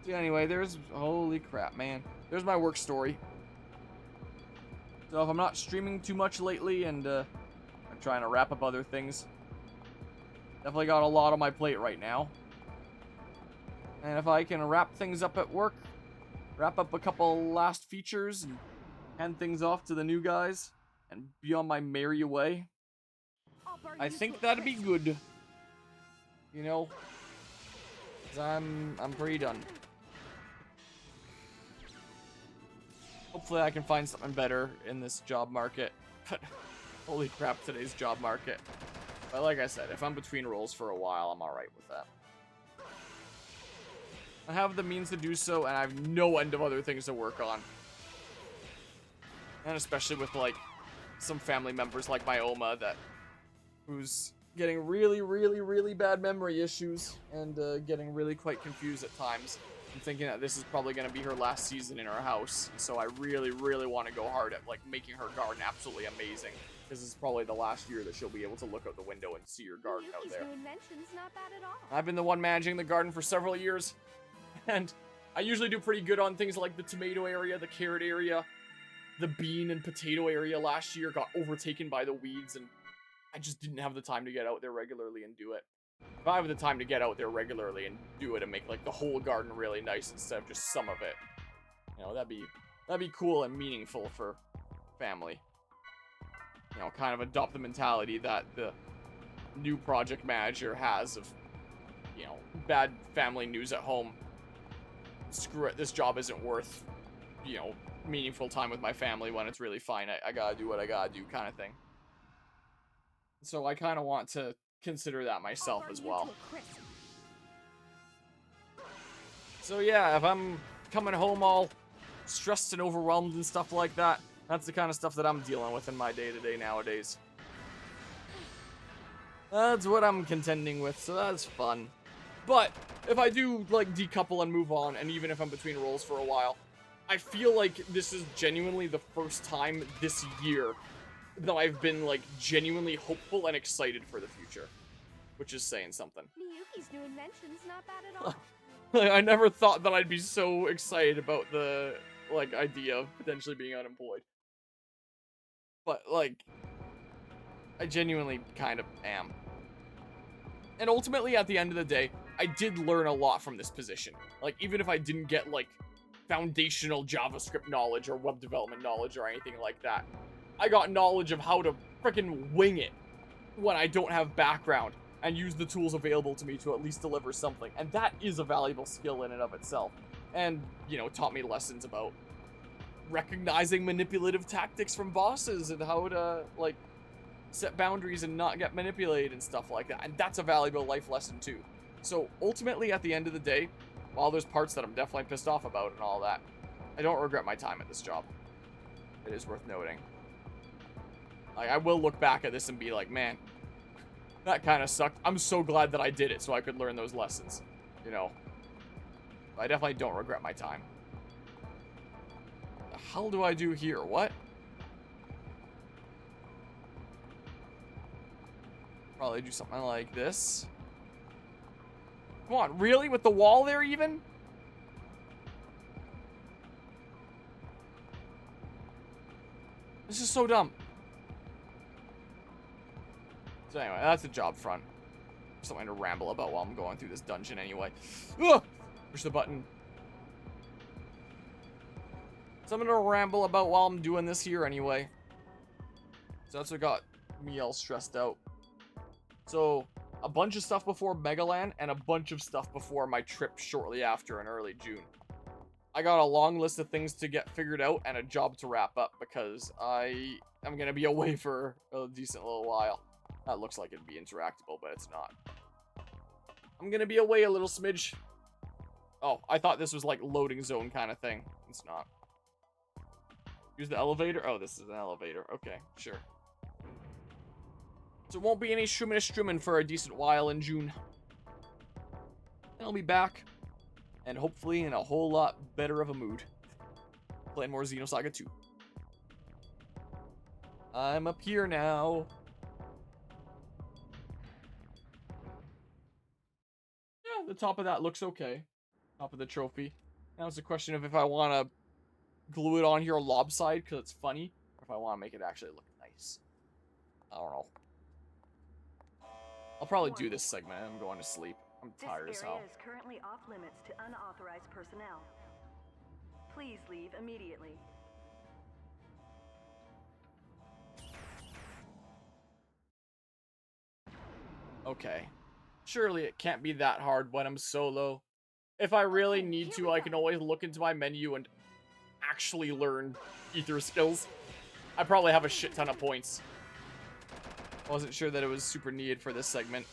So anyway, holy crap, man. There's my work story. So if I'm not streaming too much lately and I'm trying to wrap up other things, definitely got a lot on my plate right now. And if I can wrap things up at work, wrap up a couple last features and hand things off to the new guys and be on my merry way, I think that'd be good. You know, 'cause I'm pretty done. Hopefully I can find something better in this job market. But holy crap, today's job market. But like I said, if I'm between roles for a while, I'm alright with that. I have the means to do so, and I have no end of other things to work on. And especially with, like, some family members like my Oma who's getting really, really, really bad memory issues and getting really quite confused at times. I'm thinking that this is probably going to be her last season in our house, so I really, really want to go hard at, like, making her garden absolutely amazing. This is probably the last year that she'll be able to look out the window and see her garden out there. Not bad at all. I've been the one managing the garden for several years, and I usually do pretty good on things like the tomato area, the carrot area, the bean and potato area last year got overtaken by the weeds, and I just didn't have the time to get out there regularly and do it. If I have the time to get out there regularly and do it and make, like, the whole garden really nice instead of just some of it, you know, that'd be cool and meaningful for family. You know, kind of adopt the mentality that the new project manager has of, you know, bad family news at home. Screw it, this job isn't worth, you know, meaningful time with my family when it's really fine. I gotta do what I gotta do kind of thing. So I kind of want to consider that myself as well. So yeah, if I'm coming home all stressed and overwhelmed and stuff like that, that's the kind of stuff that I'm dealing with in my day-to-day nowadays. That's what I'm contending with, so that's fun. But if I do, like, decouple and move on, and even if I'm between roles for a while, I feel like this is genuinely the first time this year that I've been, like, genuinely hopeful and excited for the future. Which is saying something. Miyuki's new invention's not bad at all. I never thought that I'd be so excited about the, like, idea of potentially being unemployed. But, like, I genuinely kind of am. And ultimately, at the end of the day, I did learn a lot from this position. Like, even if I didn't get, like, foundational JavaScript knowledge or web development knowledge or anything like that, I got knowledge of how to frickin' wing it when I don't have background and use the tools available to me to at least deliver something. And that is a valuable skill in and of itself. And, you know, taught me lessons about recognizing manipulative tactics from bosses and how to, like, set boundaries and not get manipulated and stuff like that. And that's a valuable life lesson too. So ultimately, at the end of the day, while there's parts that I'm definitely pissed off about and all that, I don't regret my time at this job. It is worth noting. Like, I will look back at this and be like, man, that kind of sucked. I'm so glad that I did it so I could learn those lessons, you know. I definitely don't regret my time. The hell do I do here? What? Probably do something like this. Come on, really? With the wall there even? This is so dumb. So anyway, that's the job front. Something to ramble about while I'm going through this dungeon anyway. Ugh! Push the button. Something to ramble about while I'm doing this here anyway. So that's what got me all stressed out. So, a bunch of stuff before Megaland and a bunch of stuff before my trip shortly after in early June. I got a long list of things to get figured out and a job to wrap up because I am going to be away for a decent little while. That looks like it'd be interactable, but it's not. I'm going to be away a little smidge. Oh, I thought this was like loading zone kind of thing. It's not. Use the elevator? Oh, this is an elevator. Okay, sure. So it won't be any streaming for a decent while in June. Then I'll be back. And hopefully in a whole lot better of a mood. Playing more Xenosaga 2. I'm up here now. Yeah, the top of that looks okay. Top of the trophy. Now it's a question of if I want to glue it on here lopsided because it's funny, or if I want to make it actually look nice. I don't know. I'll probably do this segment. I'm going to sleep. I'm tired as hell. This area is currently off limits to unauthorized personnel. Please leave immediately. Okay. Surely it can't be that hard when I'm solo. If I really need to, I can always look into my menu and actually learn ether skills. I probably have a shit ton of points. I wasn't sure that it was super needed for this segment.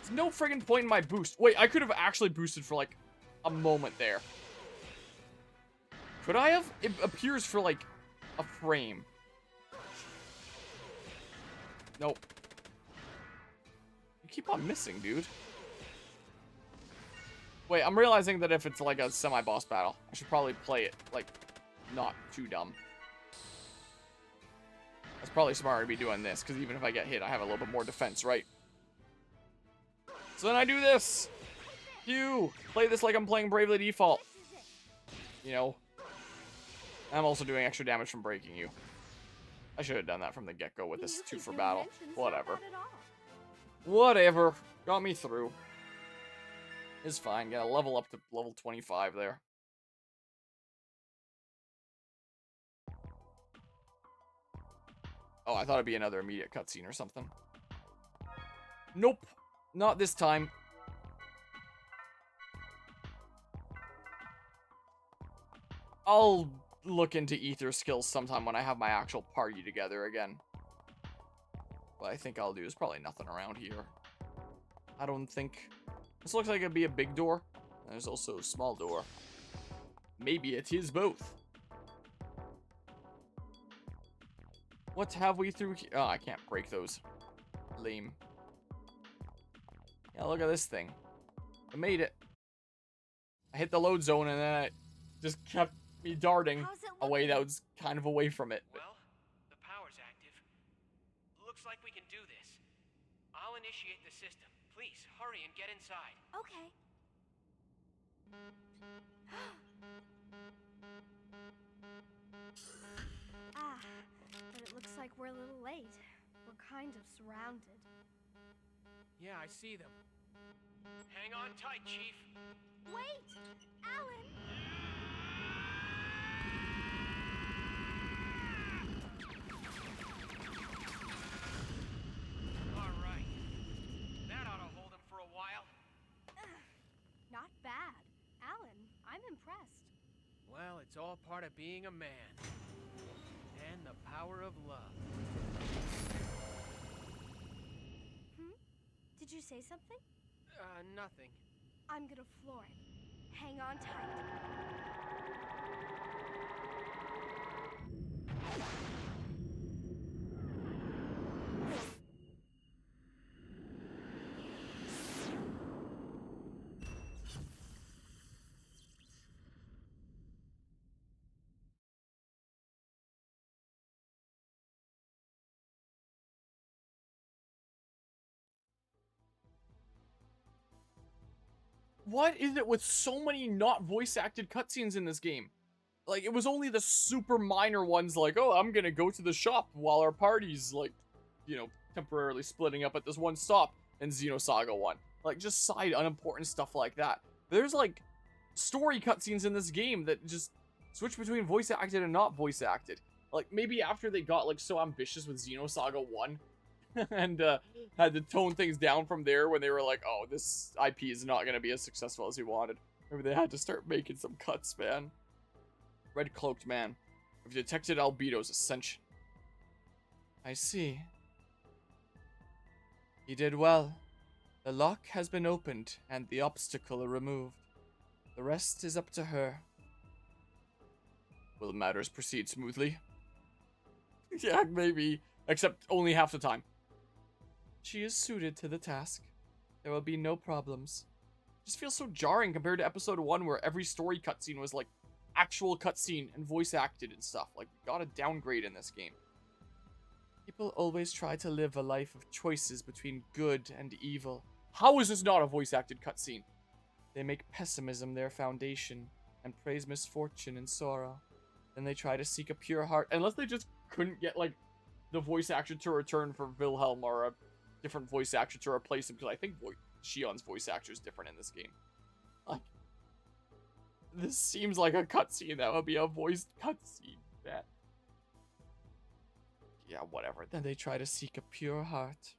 There's no friggin' point in my boost. Wait, I could have actually boosted for like a moment there. Could I have? It appears for like a frame. Nope. You keep on missing, dude. Wait, I'm realizing that if it's like a semi-boss battle, I should probably play it like not too dumb. That's probably smarter to be doing this, because even if I get hit, I have a little bit more defense, right? So then I do this. You play this like I'm playing Bravely Default. You know, I'm also doing extra damage from breaking you. I should have done that from the get-go with this 2 for battle. Whatever. Whatever. Got me through. It's fine. Gotta level up to level 25 there. Oh, I thought it'd be another immediate cutscene or something. Nope. Not this time. I'll look into ether skills sometime when I have my actual party together again. What I think I'll do is probably nothing around here. I don't think... This looks like it'd be a big door. There's also a small door. Maybe it is both. What have we through here? Oh, I can't break those. Lame. Yeah, look at this thing. I made it. I hit the load zone and then it just kept me darting away that was kind of away from it. Well, the power's active. Looks like we can do this. I'll initiate the system. Please, hurry and get inside. Okay. But it looks like we're a little late. We're kind of surrounded. Yeah, I see them. Hang on tight, Chief. Wait! Alan! All right. That ought to hold him for a while. Not bad. Alan, I'm impressed. Well, it's all part of being a man. And the power of love. Did you say something? Nothing. I'm gonna floor it. Hang on tight. What is it with so many not voice-acted cutscenes in this game? Like, it was only the super minor ones like, oh, I'm gonna go to the shop while our party's, like, you know, temporarily splitting up at this one stop in Xenosaga 1. Like, just side unimportant stuff like that. There's, like, story cutscenes in this game that just switch between voice-acted and not voice-acted. Like, maybe after they got, like, so ambitious with Xenosaga 1, and had to tone things down from there when they were like, oh, this IP is not going to be as successful as we wanted. Maybe they had to start making some cuts, man. Red Cloaked Man. We've detected Albedo's ascension. I see. He did well. The lock has been opened and the obstacle removed. The rest is up to her. Will matters proceed smoothly? Yeah, maybe. Except only half the time. She is suited to the task. There will be no problems. It just feels so jarring compared to episode 1 where every story cutscene was like actual cutscene and voice acted and stuff. Like, we got a downgrade in this game. People always try to live a life of choices between good and evil. How is this not a voice acted cutscene? They make pessimism their foundation and praise misfortune and sorrow. Then they try to seek a pure heart, unless they just couldn't get like the voice actor to return for Wilhelm or a different voice actor to replace him, because I think Shion's voice actor is different in this game. Like, this seems like a cutscene that would be a voiced cutscene. That. Yeah, whatever. Then they try to seek a pure heart.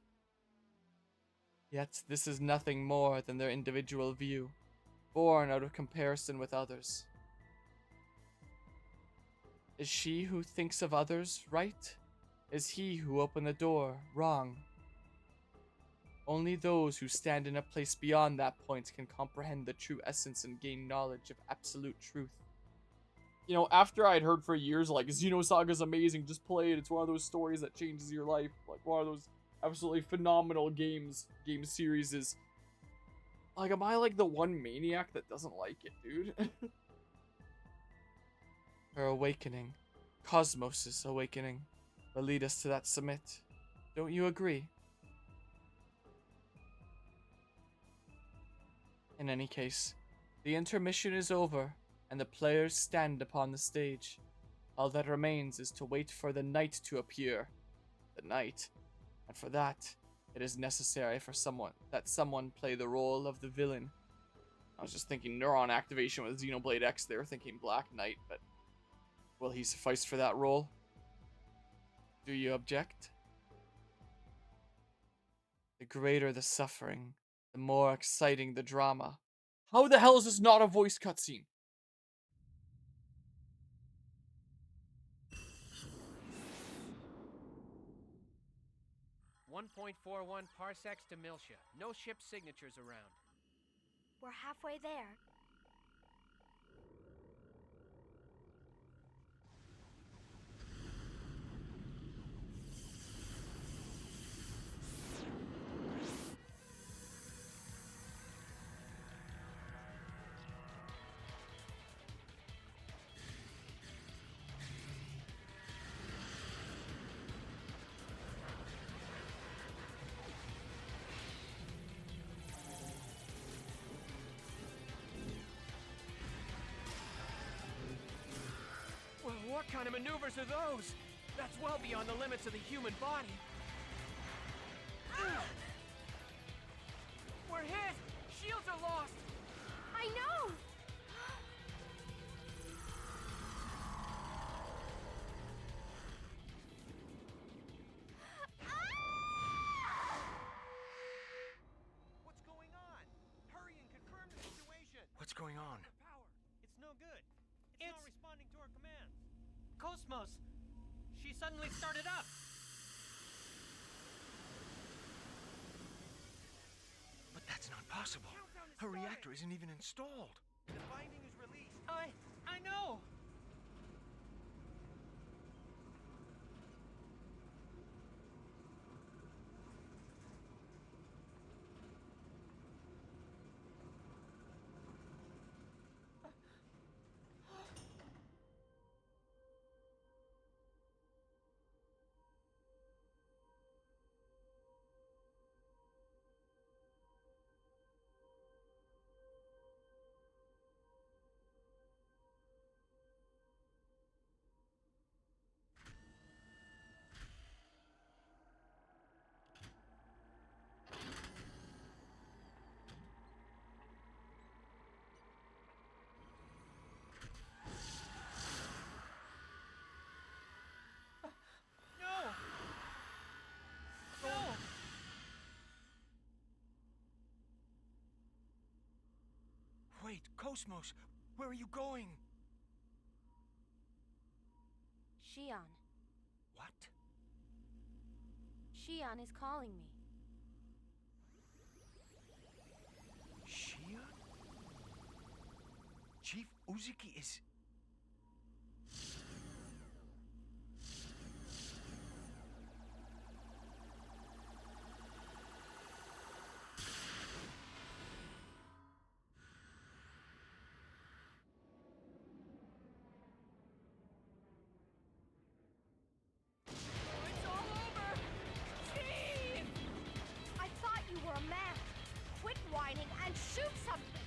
Yet this is nothing more than their individual view, born out of comparison with others. Is she who thinks of others right? Is he who opened the door wrong? Only those who stand in a place beyond that point can comprehend the true essence and gain knowledge of absolute truth. You know, after I'd heard for years, like, Xenosaga's amazing, just play it, it's one of those stories that changes your life, like, one of those absolutely phenomenal game series is, like, am I, like, the one maniac that doesn't like it, dude? Her awakening, Cosmos' awakening, will lead us to that summit. Don't you agree? In any case, the intermission is over, and the players stand upon the stage. All that remains is to wait for the knight to appear. The knight. And for that, it is necessary for someone play the role of the villain. I was just thinking neuron activation with Xenoblade X there, thinking Black Knight, but will he suffice for that role? Do you object? The greater the suffering, the more exciting the drama. How the hell is this not a voice cutscene? 1.41 parsecs to Miltia. No ship signatures around. We're halfway there. Well, what kind of maneuvers are those? That's well beyond the limits of the human body. We're hit! Shields are lost! I know! What's going on? Hurry and confirm the situation. What's going on? Power. It's no good. It's not responding to our commands. Cosmos. She suddenly started up. But that's not possible. Countdown is Her starting. reactor isn't even installed. The binding is released. I know! Wait, Cosmos, where are you going? Shion. What? Shion is calling me. Shia? Chief Uzuki is... It's all over! Steve! I thought you were a man. Quit whining and shoot something!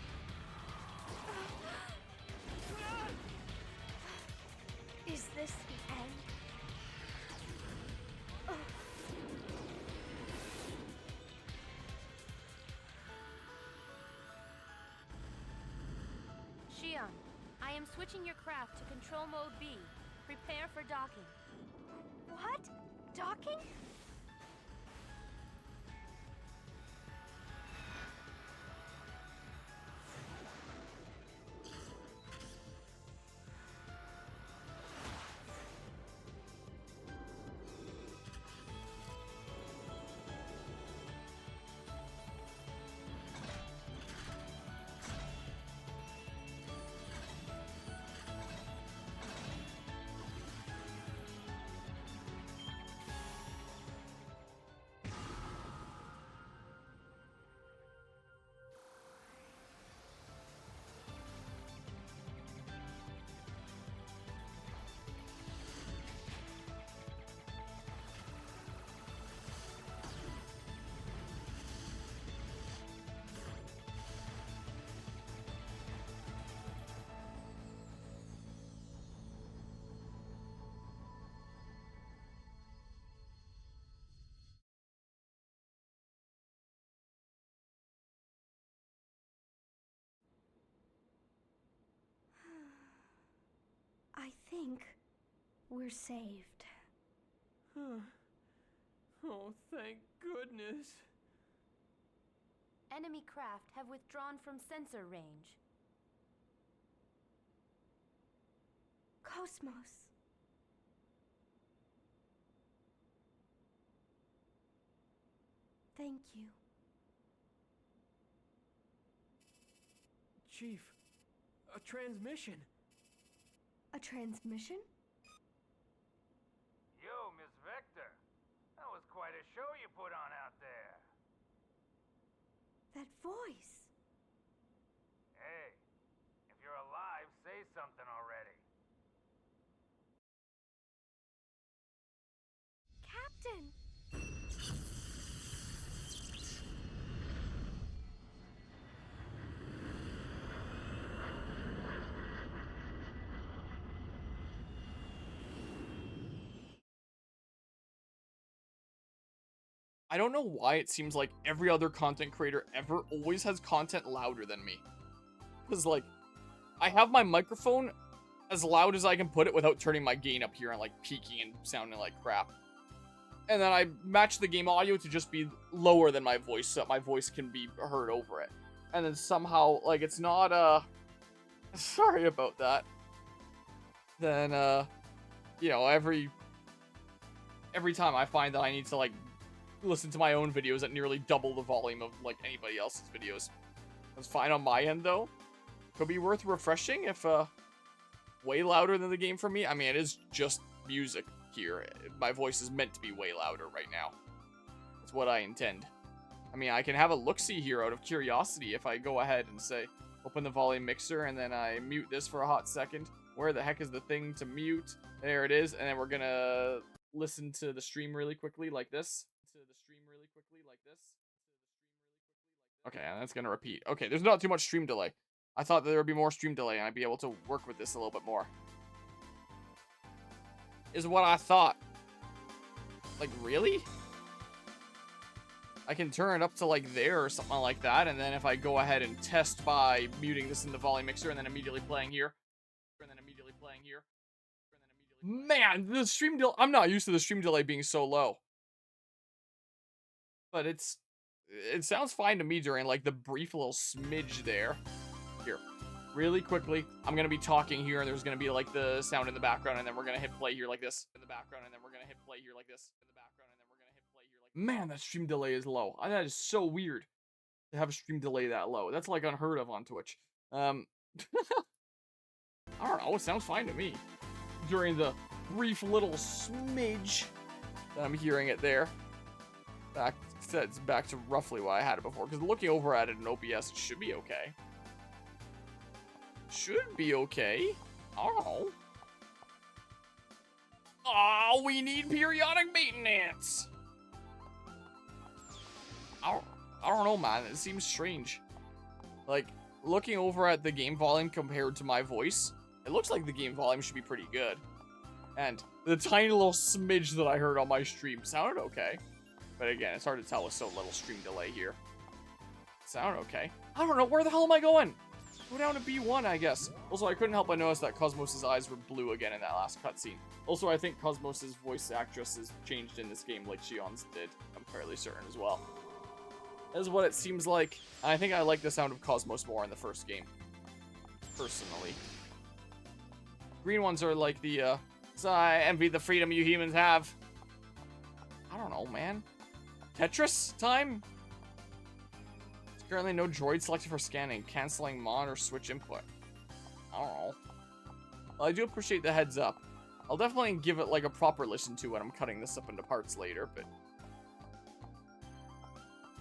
am switching your craft to control mode B. Prepare for docking. What? Docking? I think we're saved. Oh, thank goodness. Enemy craft have withdrawn from sensor range. Cosmos. Thank you. Chief, a transmission. A transmission? Yo, Miss Vector. That was quite a show you put on out there. That voice. Hey, if you're alive, say something already. Captain! I don't know why it seems like every other content creator ever always has content louder than me. Because, like, I have my microphone as loud as I can put it without turning my gain up here and, like, peaking and sounding like crap. And then I match the game audio to just be lower than my voice so that my voice can be heard over it. And then somehow, like, it's not, sorry about that. Then, you know, every time I find that I need to, like, listen to my own videos at nearly double the volume of, like, anybody else's videos. That's fine on my end, though. Could be worth refreshing if, way louder than the game for me. I mean, it is just music here. My voice is meant to be way louder right now. That's what I intend. I mean, I can have a look-see here out of curiosity if I go ahead and say, open the volume mixer, and then I mute this for a hot second. Where the heck is the thing to mute? There it is, and then we're gonna listen to the stream really quickly like this. Okay, and that's gonna repeat. Okay, there's not too much stream delay. I thought that there would be more stream delay and I'd be able to work with this a little bit more. Is what I thought. Like, really? I can turn it up to, like, there or something like that, and then if I go ahead and test by muting this in the volume mixer and then immediately playing here, man, the stream delay, I'm not used to the stream delay being so low. But it sounds fine to me during, like, the brief little smidge there. Here, really quickly, I'm gonna be talking here, and there's gonna be, like, the sound in the background, and then we're gonna hit play here like this. In the background, and then we're gonna hit play here like this. In the background, and then we're gonna hit play here like this. Man, that stream delay is low. That is so weird to have a stream delay that low. That's, like, unheard of on Twitch. I don't know, it sounds fine to me. During the brief little smidge that I'm hearing it there. It's back to roughly what I had it before, because looking over at it in OBS, it should be okay. Should be okay. I don't know. Oh, we need periodic maintenance. I don't know, man. It seems strange. Like, looking over at the game volume compared to my voice, it looks like the game volume should be pretty good. And the tiny little smidge that I heard on my stream sounded okay. But again, it's hard to tell with so little stream delay here. Sound okay. I don't know. Where the hell am I going? Go down to B1, I guess. Also, I couldn't help but notice that Cosmos' eyes were blue again in that last cutscene. Also, I think Cosmos' voice actress is changed in this game like Shion's did. I'm fairly certain as well. That is what it seems like. I think I like the sound of Cosmos more in the first game. Personally. Green ones are like the, so I envy the freedom you humans have. I don't know, man. Tetris time? There's currently no droid selected for scanning, canceling mod or switch input. I don't know. Well, I do appreciate the heads up. I'll definitely give it like a proper listen to when I'm cutting this up into parts later, but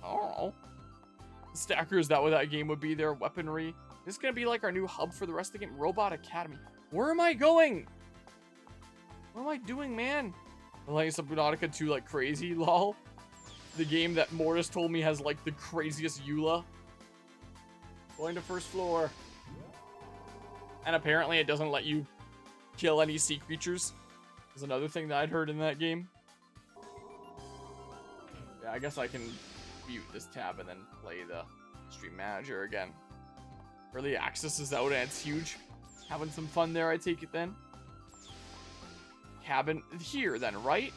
I don't know. Stackers, that what that game would be, their weaponry. This is gonna be like our new hub for the rest of the game. Robot Academy. Where am I going? What am I doing, man? I'm playing Subnautica 2 like crazy, lol. The game that Mortis told me has like the craziest EULA. Going to first floor. And apparently it doesn't let you kill any sea creatures. Is another thing that I'd heard in that game. Yeah, I guess I can mute this tab and then play the stream manager again. Early access is out and it's huge. Having some fun there, I take it then. Cabin here then, right?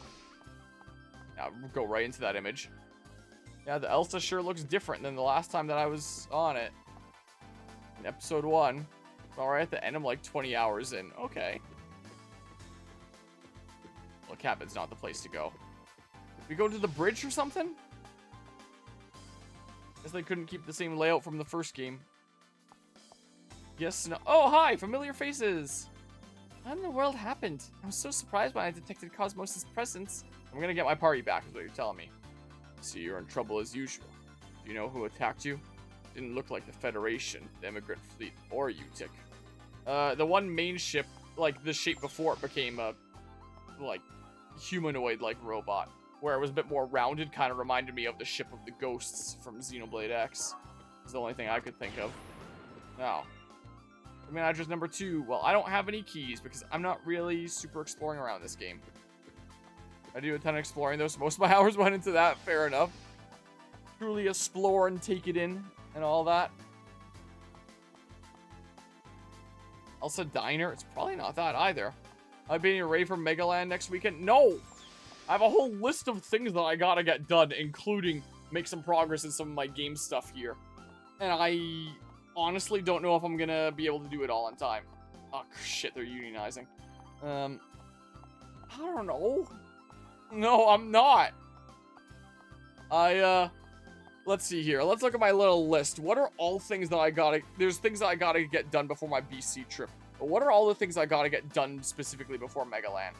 Yeah, we'll go right into that image. Yeah, the Elsa sure looks different than the last time that I was on it. In episode 1. Alright, at the end I'm like 20 hours in. Okay. Well, cabin's not the place to go. We go to the bridge or something? Guess they couldn't keep the same layout from the first game. Yes, no. Oh, hi! Familiar faces! What in the world happened? I was so surprised when I detected Cosmos' presence. I'm gonna get my party back, is what you're telling me. See, you're in trouble as usual. Do you know who attacked you? Didn't look like the Federation, the Immigrant Fleet, or UTIC. The one main ship, like, the shape before it became a, like, humanoid-like robot. Where it was a bit more rounded, kind of reminded me of the ship of the Ghosts from Xenoblade X. It's the only thing I could think of. Now, I mean, address number 2. Well, I don't have any keys because I'm not really super exploring around this game. I do a ton of exploring though, so most of my hours went into that. Fair enough. Truly explore and take it in and all that. Elsa Diner. It's probably not that either. I've been away from Megaland next weekend. No! I have a whole list of things that I gotta get done, including make some progress in some of my game stuff here. And I honestly don't know if I'm gonna be able to do it all in time. Oh, shit, they're unionizing. I don't know. No, I'm not. Let's see here. Let's look at my little list. What are all things that I gotta... There's things that I gotta get done before my BC trip. But what are all the things I gotta get done specifically before Megaland?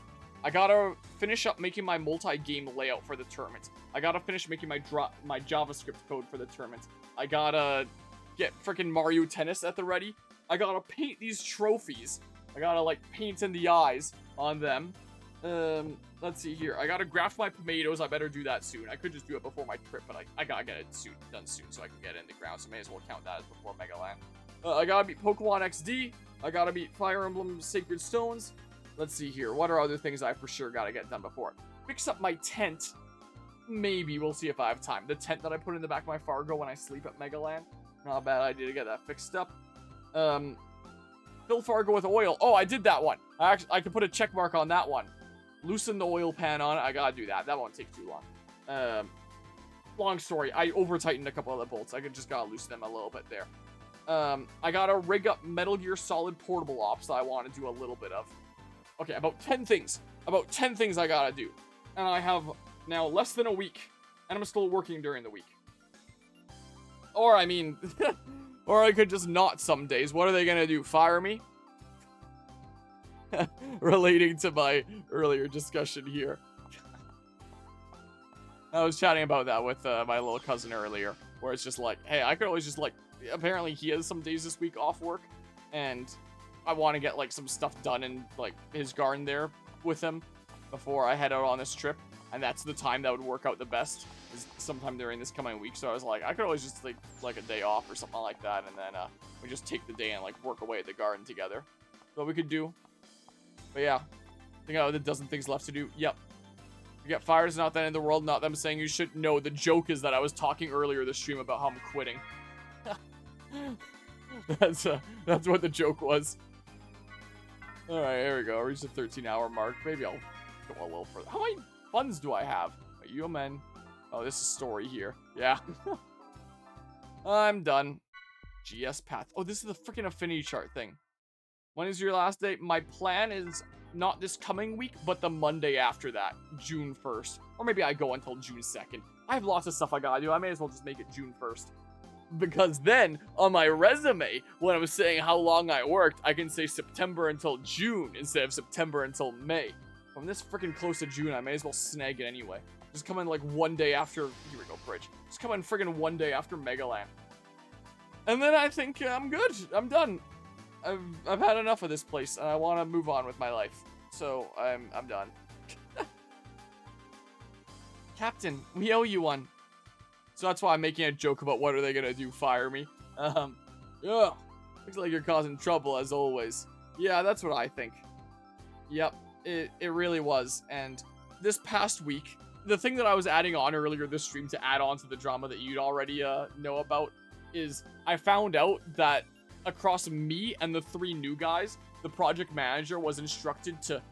I gotta finish up making my multi-game layout for the tournament. I gotta finish making my JavaScript code for the tournament. I gotta get freaking Mario Tennis at the ready. I gotta paint these trophies. I gotta, like, paint in the eyes on them. Let's see here. I gotta graft my tomatoes. I better do that soon. I could just do it before my trip, but I gotta get it done soon so I can get it in the ground. So may as well count that as before Megaland. I gotta beat Pokemon XD. I gotta beat Fire Emblem Sacred Stones. Let's see here. What are other things I for sure gotta get done before? Fix up my tent. Maybe. We'll see if I have time. The tent that I put in the back of my Fargo when I sleep at Megaland. Not a bad idea to get that fixed up. Fill Fargo with oil. Oh, I did that one. I could put a check mark on that one. Loosen the oil pan on it. I gotta do that. That won't take too long. Long story. I over-tightened a couple of the bolts. I just gotta loosen them a little bit there. I gotta rig up Metal Gear Solid Portable Ops that I want to do a little bit of. Okay, about 10 things. About 10 things I gotta do. And I have now less than a week. And I'm still working during the week. Or, I mean... or I could just not some days. What are they gonna do? Fire me? Relating to my earlier discussion here. I was chatting about that with my little cousin earlier. Where it's just like, hey, I could always just like... Apparently he has some days this week off work. And I want to get like some stuff done in like his garden there with him before I head out on this trip. And that's the time that would work out the best, is sometime during this coming week. So I was like, I could always just take like a day off or something like that. And then we just take the day and like work away at the garden together. What we could do. But yeah, I think I have a dozen things left to do. Yep. You get fired is not the end of the world. Not them saying you should. No, the joke is that I was talking earlier this stream about how I'm quitting. That's what the joke was. All right, here we go. Reach the 13-hour mark. Maybe I'll go a little further. How many funds do I have? UMN. Oh, this is story here. Yeah. I'm done. GS path. Oh, this is the freaking affinity chart thing. When is your last day? My plan is not this coming week, but the Monday after that, June 1st. Or maybe I go until June 2nd. I have lots of stuff I gotta do. I may as well just make it June 1st. Because then, on my resume, when I was saying how long I worked, I can say September until June instead of September until May. If I'm this freaking close to June, I may as well snag it anyway. Just come in like one day after... Here we go, bridge. Just come in friggin' one day after Megaland. And then I think I'm good. I'm done. I've had enough of this place, and I want to move on with my life. So, I'm done. Captain, we owe you one. So that's why I'm making a joke about what are they gonna do, fire me. Yeah, looks like you're causing trouble as always. Yeah, that's what I think. Yep, it really was. And this past week, the thing that I was adding on earlier this stream to add on to the drama that you'd already know about is I found out that across me and the 3 new guys, the project manager was instructed to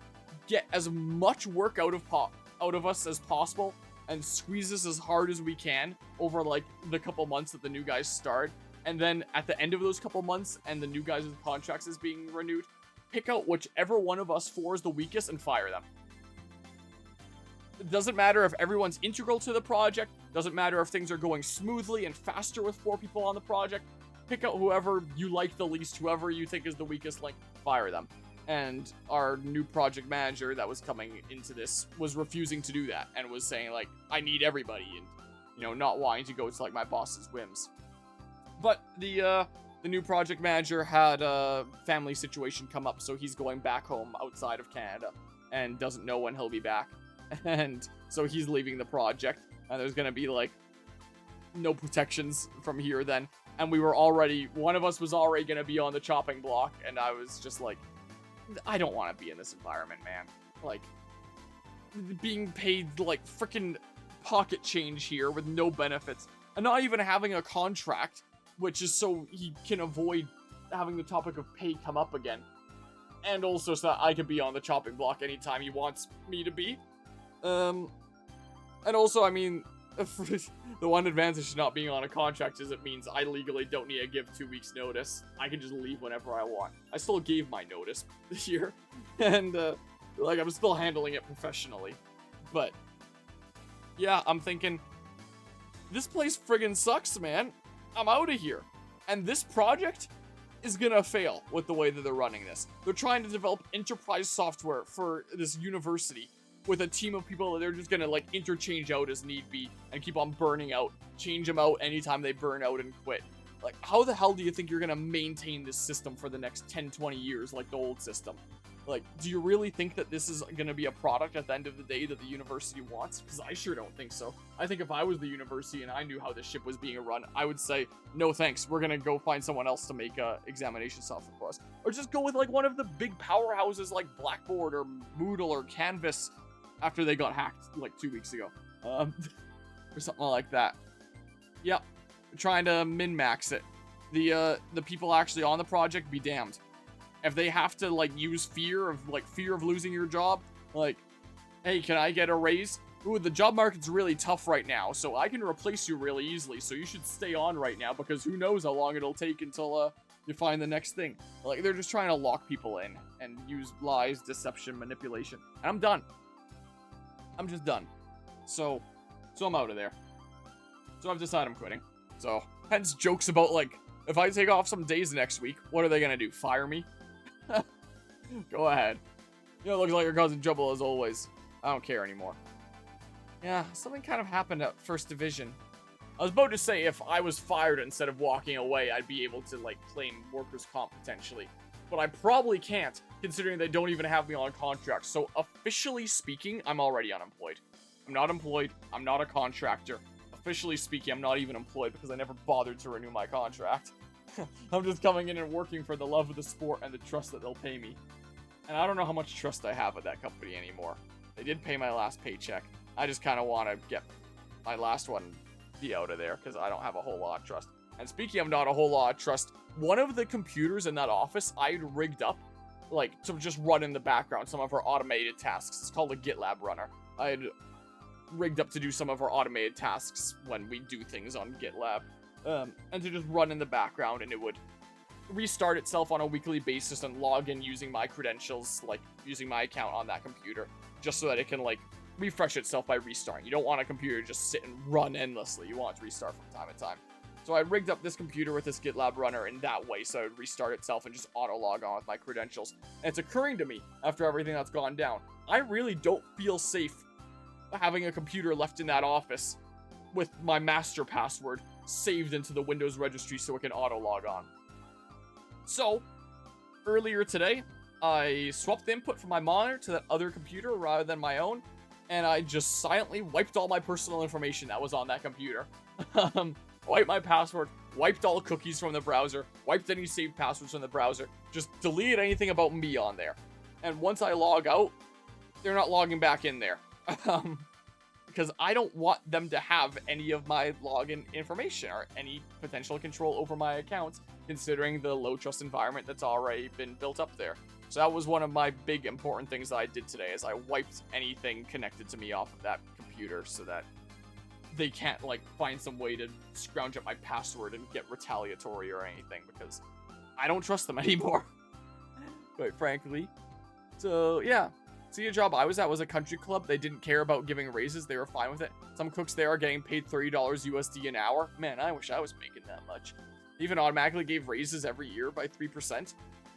get as much work out of us as possible and squeeze us as hard as we can over like the couple months that the new guys start. And then at the end of those couple months and the new guys' contracts is being renewed, pick out whichever one of us 4 is the weakest and fire them. It doesn't matter if everyone's integral to the project, doesn't matter if things are going smoothly and faster with 4 people on the project. Pick out whoever you like the least, whoever you think is the weakest link, fire them. And our new project manager that was coming into this was refusing to do that and was saying like, I need everybody, and you know, not wanting to go to like my boss's whims. But the new project manager had a family situation come up, so he's going back home outside of Canada and doesn't know when he'll be back. And so he's leaving the project, and there's gonna be like no protections from here then. And we were already, one of us was already gonna be on the chopping block, and I was just like, I don't want to be in this environment, man. Like, being paid like freaking pocket change here with no benefits, and not even having a contract, which is so he can avoid having the topic of pay come up again, and also so that I can be on the chopping block anytime he wants me to be. And also, I mean, the one advantage to not being on a contract is it means I legally don't need to give 2 weeks notice. I can just leave whenever I want. I still gave my notice this year, and like I'm still handling it professionally. But yeah, I'm thinking this place friggin' sucks, man. I'm out of here. And this project is gonna fail with the way that they're running this. They're trying to develop enterprise software for this university with a team of people that they're just gonna like interchange out as need be and keep on burning out, change them out anytime they burn out and quit. Like, how the hell do you think you're gonna maintain this system for the next 10-20 years like the old system? Like, do you really think that this is gonna be a product at the end of the day that the university wants? Because I sure don't think so. I think if I was the university and I knew how this ship was being run, I would say, no thanks, we're gonna go find someone else to make examination software for us. Or just go with like one of the big powerhouses like Blackboard or Moodle or Canvas after they got hacked like 2 weeks ago. Or something like that. Yep, trying to min-max it. The people actually on the project be damned. If they have to like use fear of losing your job, like, hey, can I get a raise? Ooh, the job market's really tough right now, so I can replace you really easily, so you should stay on right now because who knows how long it'll take until you find the next thing. Like, they're just trying to lock people in and use lies, deception, manipulation. And I'm done. I'm just done. So I'm out of there. So I've decided I'm quitting. So, hence jokes about like, if I take off some days next week, what are they gonna do? Fire me? Go ahead. You know, it looks like you're causing trouble as always. I don't care anymore. Yeah, something kind of happened at First Division. I was about to say if I was fired instead of walking away, I'd be able to like claim workers' comp potentially. But I probably can't, considering they don't even have me on contract. So officially speaking, I'm already unemployed. I'm not employed. I'm not a contractor. Officially speaking, I'm not even employed because I never bothered to renew my contract. I'm just coming in and working for the love of the sport and the trust that they'll pay me. And I don't know how much trust I have with that company anymore. They did pay my last paycheck. I just kind of want to get my last one be out of there because I don't have a whole lot of trust. And speaking of not a whole lot of trust, one of the computers in that office I had rigged up, like, to just run in the background some of her automated tasks. It's called a GitLab runner. I had rigged up to do some of our automated tasks when we do things on GitLab. And to just run in the background, and it would restart itself on a weekly basis and log in using my credentials, like, using my account on that computer, just so that it can, like, refresh itself by restarting. You don't want a computer to just sit and run endlessly. You want it to restart from time to time. So I rigged up this computer with this GitLab runner in that way, so it would restart itself and just auto-log on with my credentials. And it's occurring to me, after everything that's gone down, I really don't feel safe having a computer left in that office with my master password saved into the Windows registry so it can auto-log on. So, earlier today, I swapped the input from my monitor to that other computer rather than my own, and I just silently wiped all my personal information that was on that computer. Wiped my password, wiped all cookies from the browser, wiped any saved passwords from the browser, just deleted anything about me on there. And once I log out, they're not logging back in there. Because I don't want them to have any of my login information or any potential control over my accounts, considering the low trust environment that's already been built up there. So that was one of my big important things that I did today, is I wiped anything connected to me off of that computer so that they can't, like, find some way to scrounge up my password and get retaliatory or anything, because I don't trust them anymore, quite frankly. So, yeah. See, a job I was at was a country club. They didn't care about giving raises. They were fine with it. Some cooks there are getting paid $30 USD an hour. Man, I wish I was making that much. They even automatically gave raises every year by 3%.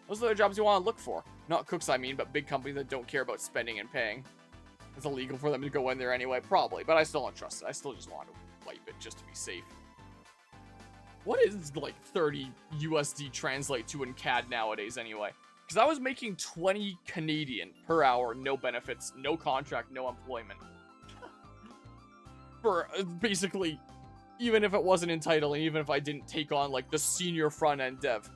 Those are the jobs you want to look for. Not cooks, I mean, but big companies that don't care about spending and paying. It's illegal for them to go in there anyway, probably, but I still don't trust it. I still just want to wipe it just to be safe. What is, like, 30 USD translate to in CAD nowadays anyway? Because I was making 20 Canadian per hour, no benefits, no contract, no employment. For basically, even if it wasn't entitled, and even if I didn't take on, like, the senior front-end dev.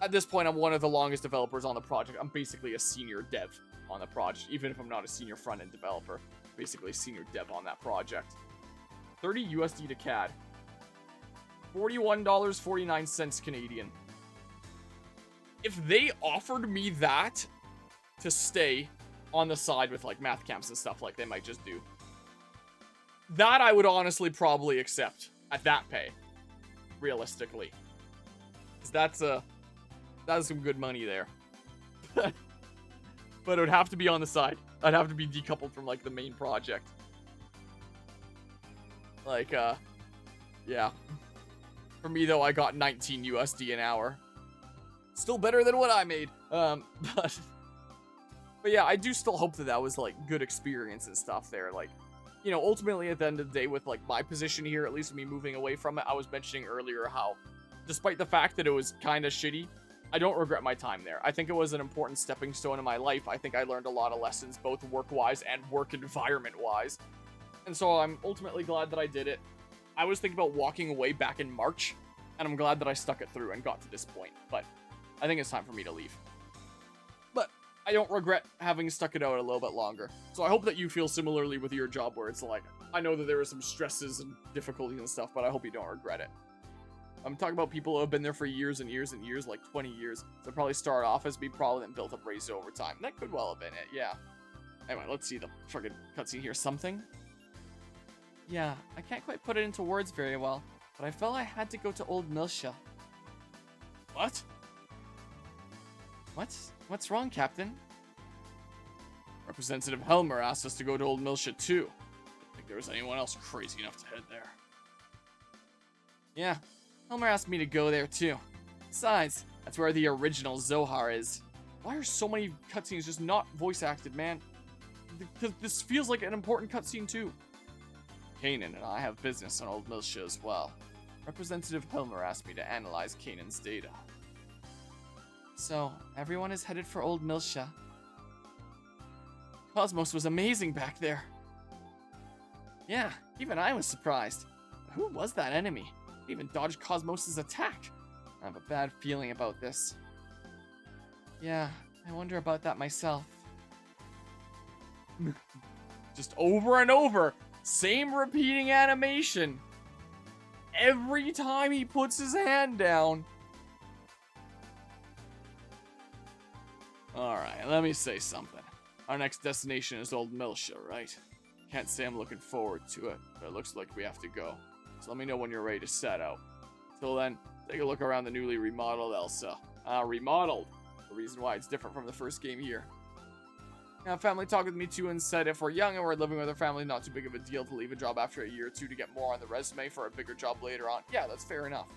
At this point, I'm one of the longest developers on the project. I'm basically a senior dev on the project, even if I'm not a senior front-end developer. Basically a senior dev on that project. 30 USD to CAD. $41.49 Canadian. If they offered me that to stay on the side with, like, math camps and stuff like they might just do, that I would honestly probably accept at that pay, realistically. Because that's some good money there. But it would have to be on the side. I'd have to be decoupled from, like, the main project. Like, yeah. For me, though, I got 19 USD an hour. Still better than what I made. But yeah, I do still hope that that was, like, good experience and stuff there. Like, you know, ultimately at the end of the day with, like, my position here, at least me moving away from it, I was mentioning earlier how, despite the fact that it was kind of shitty, I don't regret my time there. I think it was an important stepping stone in my life. I think I learned a lot of lessons, both work-wise and work environment-wise. And so I'm ultimately glad that I did it. I was thinking about walking away back in March, and I'm glad that I stuck it through and got to this point. But I think it's time for me to leave. But I don't regret having stuck it out a little bit longer. So I hope that you feel similarly with your job, where it's like, I know that there are some stresses and difficulties and stuff, but I hope you don't regret it. I'm talking about people who have been there for years and years and years, like 20 years. So probably started off as me, probably then built up raises over time. That could well have been it, yeah. Anyway, let's see the friggin' cutscene here. Something? Yeah, I can't quite put it into words very well, but I felt I had to go to Old Miltia. What? What's wrong, Captain? Representative Helmer asked us to go to Old Miltia too. I think there was anyone else crazy enough to head there. Yeah, Helmer asked me to go there too. Besides, that's where the original Zohar is. Why are so many cutscenes just not voice acted, man? This feels like an important cutscene too. Kanan and I have business on Old Miltia as well. Representative Helmer asked me to analyze Kanan's data. So, everyone is headed for Old Miltia. Cosmos was amazing back there. Yeah, even I was surprised. Who was that enemy? He even dodged Cosmos' attack. I have a bad feeling about this. Yeah, I wonder about that myself. Just over and over. Same repeating animation. every time he puts his hand down. Alright, let me say something. Our next destination is Old Miltia, right? Can't say I'm looking forward to it, but it looks like we have to go. So let me know when you're ready to set out. Till then, take a look around the newly remodeled Elsa. Remodeled. The reason why it's different from the first game here. Now, family talked with me too and said if we're young and we're living with our family, not too big of a deal to leave a job after a year or two to get more on the resume for a bigger job later on. Yeah, that's fair enough.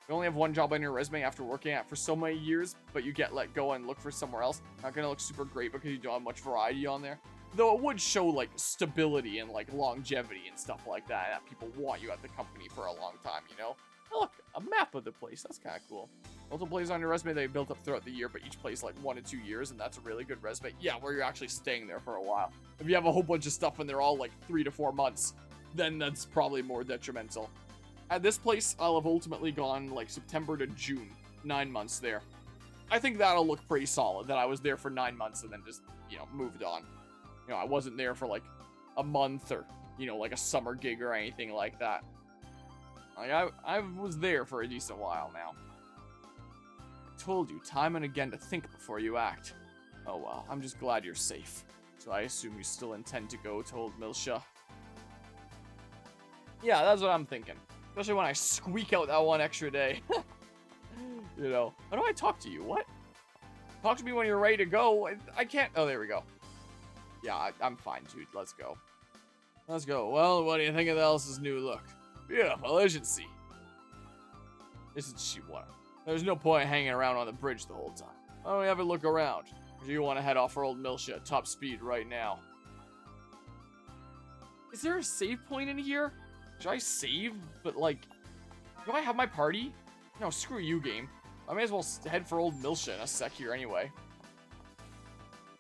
You only have one job on your resume after working at it for so many years, but you get let go and look for somewhere else. Not gonna look super great because you don't have much variety on there. Though it would show like stability and like longevity and stuff like that. That people want you at the company for a long time, you know? Oh, look, a map of the place. That's kind of cool. Multiple places on your resume they built up throughout the year, but each place like 1 to 2 years, and that's a really good resume. Yeah, where you're actually staying there for a while. If you have a whole bunch of stuff and they're all like 3 to 4 months, then that's probably more detrimental. At this place, I'll have ultimately gone like September to June, 9 months there. I think that'll look pretty solid, that I was there for 9 months and then just, you know, moved on. You know, I wasn't there for like a month or, you know, like a summer gig or anything like that. Like, I was there for a decent while now. I told you time and again to think before you act. Oh well, I'm just glad you're safe. So I assume you still intend to go to Old Miltia. Yeah, that's what I'm thinking. Especially when I squeak out that one extra day. You know. How do I talk to you? What? Talk to me when you're ready to go. I can't. Oh, there we go. Yeah, I'm fine, dude. Let's go. Let's go. Well, what do you think of Elsa's new look? Beautiful, isn't she? Isn't she what? There's no point hanging around on the bridge the whole time. Why don't we have a look around? Or do you want to head off for Old Miltia at top speed right now? Is there a save point in here? Should I save? But like, do I have my party? No, screw you, game. I may as well head for Old Miltia in a sec here anyway.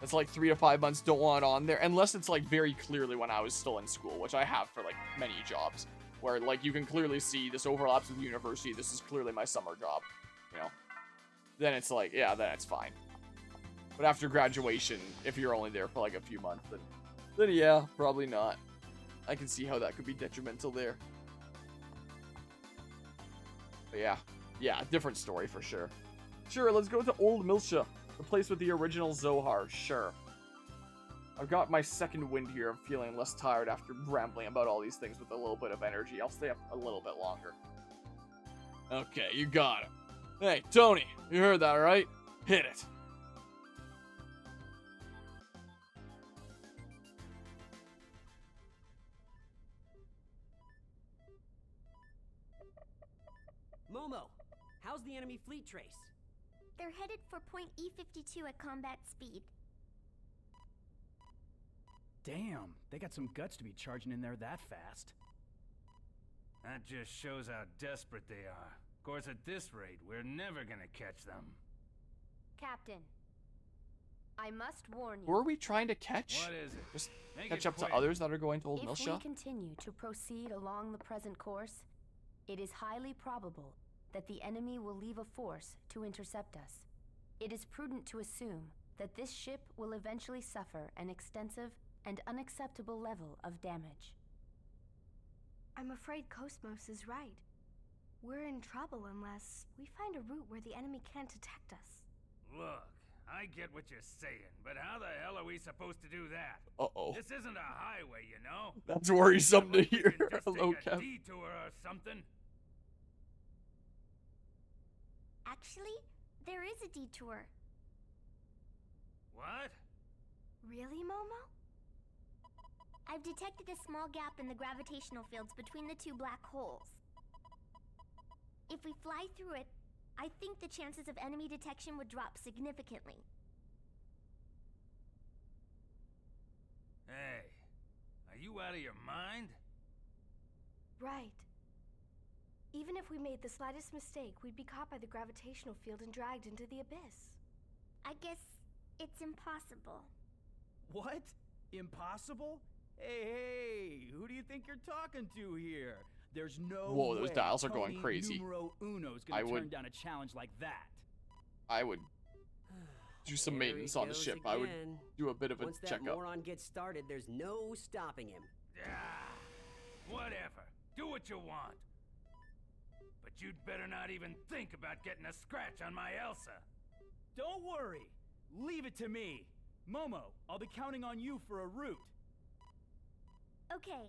It's like 3 to 5 months, don't want it on there. Unless it's like very clearly when I was still in school, which I have for like many jobs. Where like you can clearly see this overlaps with university, this is clearly my summer job. You know? Then it's like, yeah, then it's fine. But after graduation, if you're only there for like a few months, then yeah, probably not. I can see how that could be detrimental there. But yeah, different story for sure. Sure, let's go to Old Miltia, the place with the original Zohar, sure. I've got my second wind here of feeling less tired after rambling about all these things with a little bit of energy. I'll stay up a little bit longer. Okay, you got it. Hey, Tony, you heard that, right? Hit it. Momo, how's the enemy fleet trace? They're headed for point E52 at combat speed. Damn, they got some guts to be charging in there that fast. That just shows how desperate they are. Of course, at this rate, we're never gonna catch them. Captain, I must warn you. Who are we trying to catch? What is it? Just Make catch it up quick. to others that are going to Old If Miltia? we continue to proceed along the present course, it is highly probable that the enemy will leave a force to intercept us. It is prudent to assume that this ship will eventually suffer an extensive and unacceptable level of damage. I'm afraid Cosmos is right. We're in trouble unless we find a route where the enemy can't detect us. Look, I get what you're saying, but how the hell are we supposed to do that? Uh-oh. This isn't a highway, you know? That's worrisome to We hear. can just Hello, take a Kev. detour or something. Actually, there is a detour. What? Really, Momo? I've detected a small gap in the gravitational fields between the two black holes. If we fly through it, I think the chances of enemy detection would drop significantly. Hey, are you out of your mind? Right. Even if we made the slightest mistake, we'd be caught by the gravitational field and dragged into the abyss. I guess it's impossible. What? Impossible? Hey, who do you think you're talking to here? There's no Whoa, those way dials are going Tony crazy. Numero Uno's I gonna would- turn down a challenge like that. I would do some There maintenance he on the goes ship. I would again. do a bit of a Once that checkup. moron gets started, there's no stopping him. Ah, whatever. Do what you want. but you'd better not even think about getting a scratch on my Elsa. Don't worry. Leave it to me. Momo, I'll be counting on you for a route. Okay,